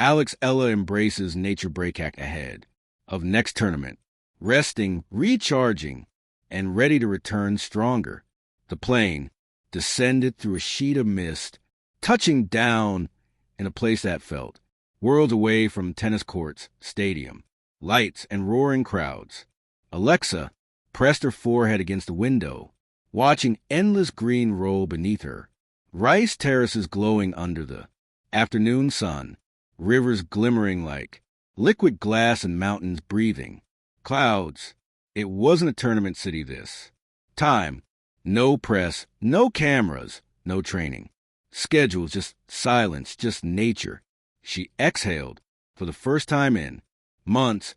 Eala embraces nature breakback ahead of next tournament, resting, recharging, and ready to return stronger. The plane descended through a sheet of mist, touching down in a place that felt worlds away from tennis courts, stadium, lights, and roaring crowds. Alexa pressed her forehead against the window, watching endless green roll beneath her. Rice terraces glowing under the afternoon sun, rivers glimmering like liquid glass and mountains breathing. Clouds. It wasn't a tournament city this time. No press, no cameras, no training. Schedules, just silence, just nature. She exhaled for the first time in months.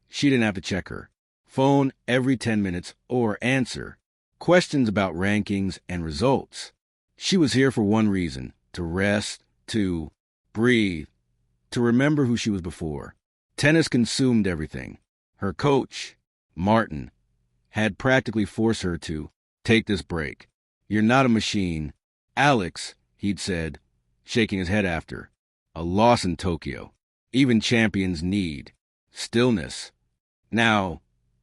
She didn't have to check her phone every 10 minutes or answer questions about rankings and results. She was here for one reason, to rest, to breathe, to remember who she was before. Tennis consumed everything. Her coach, Martin, had practically forced her to take this break. You're not a machine. Alex, he'd said, shaking his head after. A loss in Tokyo. Even champions need stillness. Now,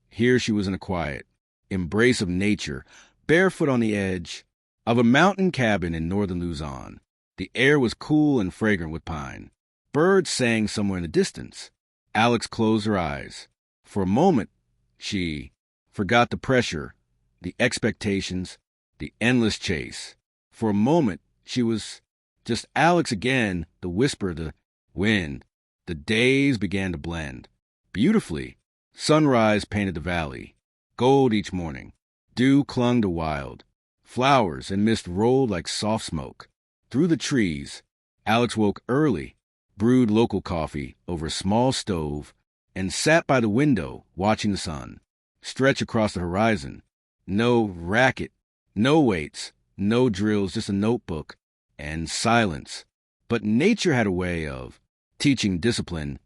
here she was in a quiet embrace of nature, barefoot on the edge of a mountain cabin in northern Luzon. The air was cool and fragrant with pine. Birds sang somewhere in the distance. Alex closed her eyes. For a moment, she forgot the pressure, the expectations, the endless chase. For a moment, she was just Alex again, the whisper, the wind. The days began to blend beautifully. Sunrise painted the valley, gold each morning. Dew clung to wild flowers, and mist rolled like soft smoke through the trees. Alex woke early, brewed local coffee over a small stove, and sat by the window watching the sun stretch across the horizon. No racket, no weights, no drills, just a notebook and silence. But nature had a way of teaching discipline,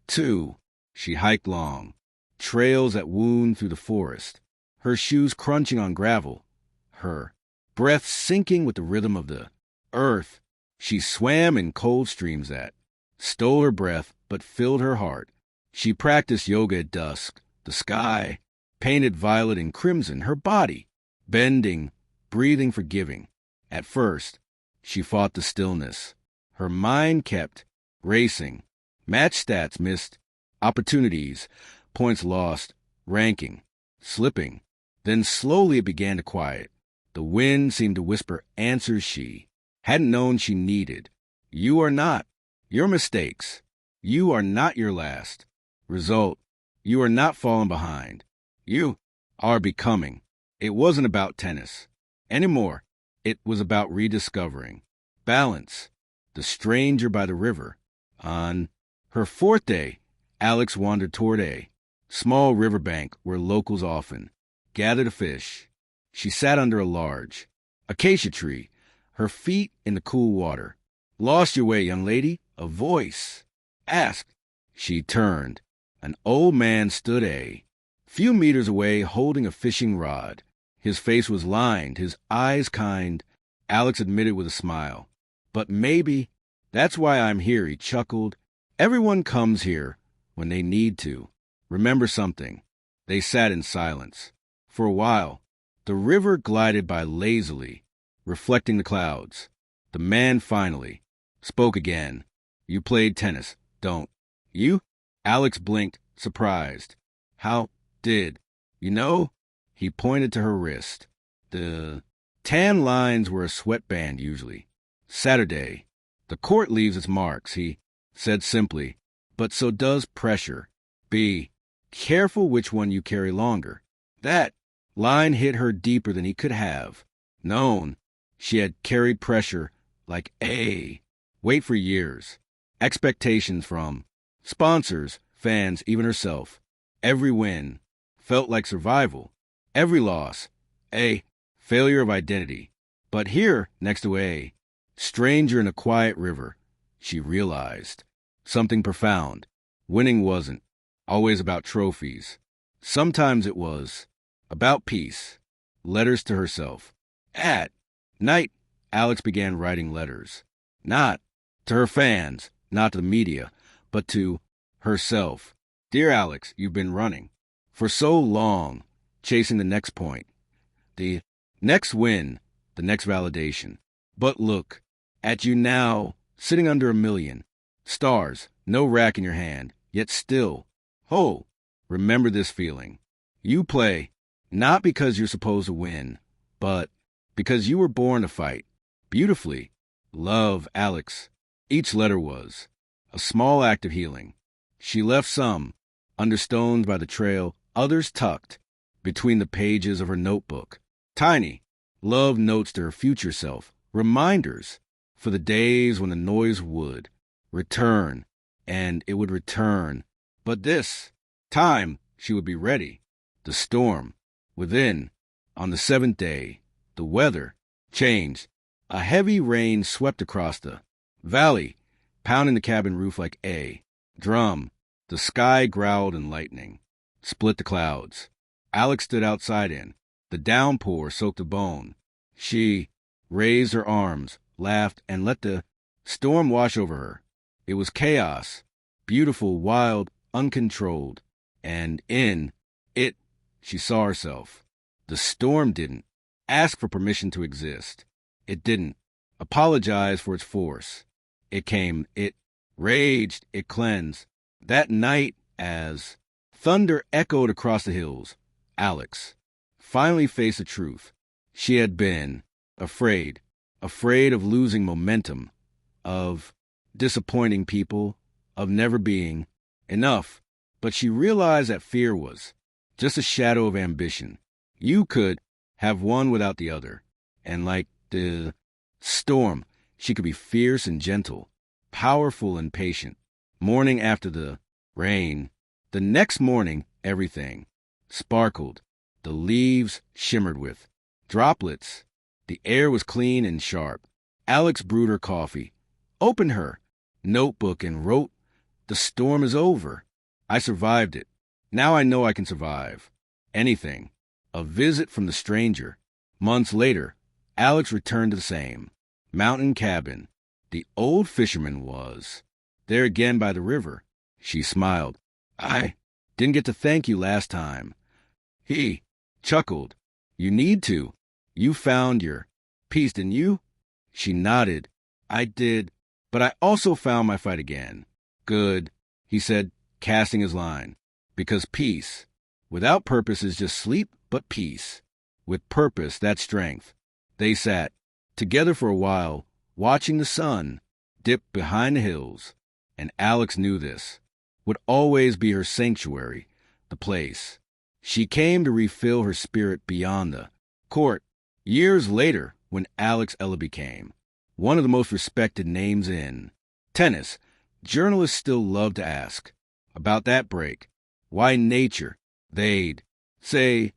too. She hiked long, trails that wound through the forest, her shoes crunching on gravel, her breath syncing with the rhythm of the earth. She swam in cold streams that stole her breath but filled her heart. She practiced yoga at dusk, the sky painted violet and crimson, her body bending, breathing, forgiving. At first, she fought the stillness. Her mind kept racing. Match stats missed, opportunities, points lost, ranking, slipping. Then slowly it began to quiet. The wind seemed to whisper answers she hadn't known she needed. You are not your mistakes. You are not your last result. You are not falling behind. You are becoming. It wasn't about tennis anymore. It was about rediscovering balance. The stranger by the river. On her fourth day, Alex wandered toward a small riverbank where locals often gathered to fish. She sat under a large acacia tree, her feet in the cool water. Lost your way, young lady? A voice asked. She turned. An old man stood a few meters away holding a fishing rod. His face was lined, his eyes kind. Alex admitted with a smile. But maybe that's why I'm here, he chuckled. Everyone comes here when they need to. Remember something. They sat in silence. For a while, the river glided by lazily, reflecting the clouds. The man finally spoke again. You played tennis, don't you? Alex blinked, surprised. How did you know? He pointed to her wrist. The tan lines were a sweatband usually. Saturday. The court leaves its marks, he said simply. But so does pressure. Be careful which one you carry longer. That line hit her deeper than he could have known. She had carried pressure like a weight for years. Expectations from sponsors, fans, even herself. Every win felt like survival. Every loss, a failure of identity. But here, next to a stranger in a quiet river, she realized something profound. Winning wasn't always about trophies. Sometimes it was about peace. Letters to herself. At night, Alex began writing letters. Not to her fans, not to the media, but to herself. Dear Alex, you've been running for so long, chasing the next point, the next win, the next validation. But look at you now, sitting under 1,000,000 stars, no rack in your hand, yet still. Oh, remember this feeling. You play not because you're supposed to win, but because you were born to fight. Beautifully. Love, Alex. Each letter was a small act of healing. She left some under stones by the trail, others tucked between the pages of her notebook. Tiny love notes to her future self, reminders for the days when the noise would return, and it would return. But this time she would be ready. The storm within. On the 7th day, the weather changed. A heavy rain swept across the valley, pounding the cabin roof like a drum. The sky growled and lightning split the clouds. Alex stood outside in. The downpour soaked the bone. She raised her arms, laughed, and let the storm wash over her. It was chaos, beautiful, wild, uncontrolled. And in it, she saw herself. The storm didn't ask for permission to exist. It didn't apologize for its force. It came, it raged, it cleansed. That night, as thunder echoed across the hills, Alex finally faced the truth. She had been afraid of losing momentum, of disappointing people, of never being enough. But she realized that fear was just a shadow of ambition. You could have one without the other. And like the storm, she could be fierce and gentle, powerful and patient. Morning after the rain, the next morning, everything sparkled. The leaves shimmered with droplets. The air was clean and sharp. Alex brewed her coffee, opened her notebook, and wrote, "The storm is over. I survived it. Now I know I can survive anything." A visit from the stranger. Months later, Alex returned to the same mountain cabin. The old fisherman was there again by the river. She smiled. "I didn't get to thank you last time." He chuckled. "You need to. You found your peace, didn't you?" She nodded. "I did, but I also found my fight again." "Good," he said, casting his line. "Because peace without purpose is just sleep, but peace with purpose, that's strength." They sat together for a while, watching the sun dip behind the hills, and Alex knew this would always be her sanctuary, the place she came to refill her spirit beyond the court. Years later, when Eala became one of the most respected names in tennis, journalists still love to ask about that break. Why nature? They'd say,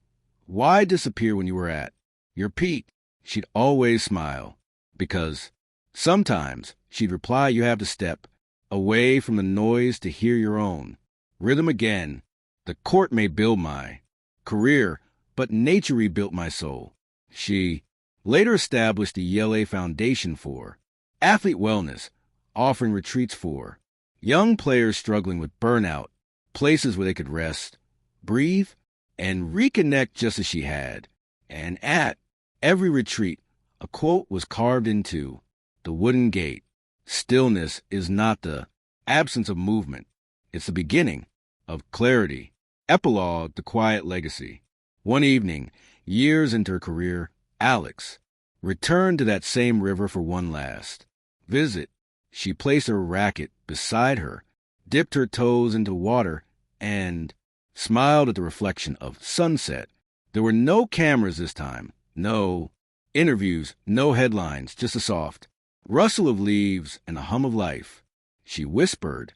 "Why disappear when you were at your peak?" She'd always smile, because sometimes she'd reply, "You have to step away from the noise to hear your own rhythm again. The court may build my career, but nature rebuilt my soul." She later established the Eala Foundation for athlete wellness, offering retreats for young players struggling with burnout, places where they could rest, breathe, and reconnect just as she had. And at every retreat, a quote was carved into the wooden gate. Stillness is not the absence of movement. It's the beginning of clarity. Epilogue, the quiet legacy. One evening, years into her career, Alex returned to that same river for one last visit. She placed her racket beside her, dipped her toes into water, and smiled at the reflection of sunset. There were no cameras this time, no interviews, no headlines, just a soft rustle of leaves and a hum of life. She whispered,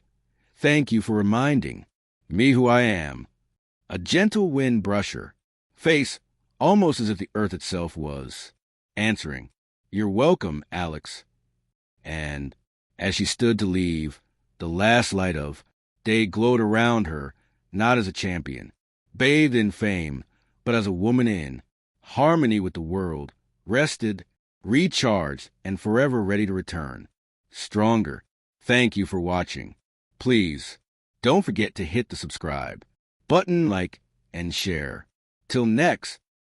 "Thank you for reminding me who I am." A gentle wind brushed her face, almost as if the earth itself was answering. "You're welcome, Alex." And as she stood to leave, the last light of day glowed around her, not as a champion, bathed in fame, but as a woman in harmony with the world, rested, recharged, and forever ready to return. Stronger, Thank you for watching. Please, don't forget to hit the subscribe button, like, and share. Till next